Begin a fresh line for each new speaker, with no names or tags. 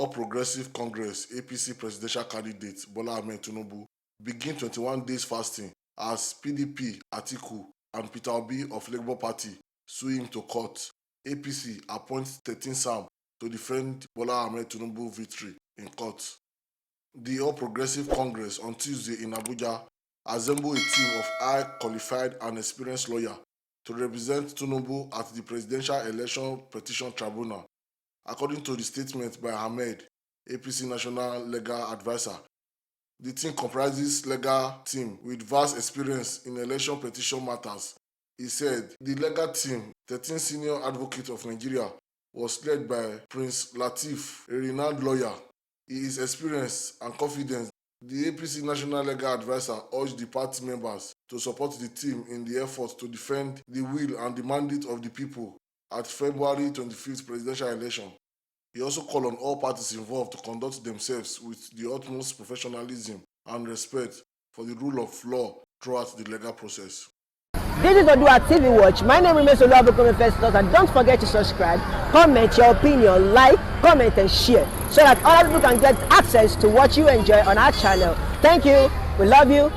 All Progressive Congress APC presidential candidate Bola Tinubu begin 21 days fasting as PDP, Atiku, and Peter Obi of Labour Party sue him to court. APC appoints 13 SAM to defend Bola Tinubu victory in court. The All Progressive Congress on Tuesday in Abuja assembled a team of high qualified and experienced lawyers to represent Tinubu at the Presidential Election Petition Tribunal. According to the statement by Ahmed, APC National Legal Advisor, the team comprises legal team with vast experience in election petition matters. He said the legal team, 13 senior advocates of Nigeria, was led by Prince Lateef, a renowned lawyer. He is experienced and confident. The APC National Legal Advisor urged the party members to support the team in the effort to defend the will and the mandate of the people at February 25th presidential election. He also called on all parties involved to conduct themselves with the utmost professionalism and respect for the rule of law throughout the legal process.
This is ODUA TV Watch. My name remains Olabukumi Festus, and don't forget to subscribe, comment your opinion, like, comment and share so that other people can get access to what you enjoy on our channel. Thank you. We love you.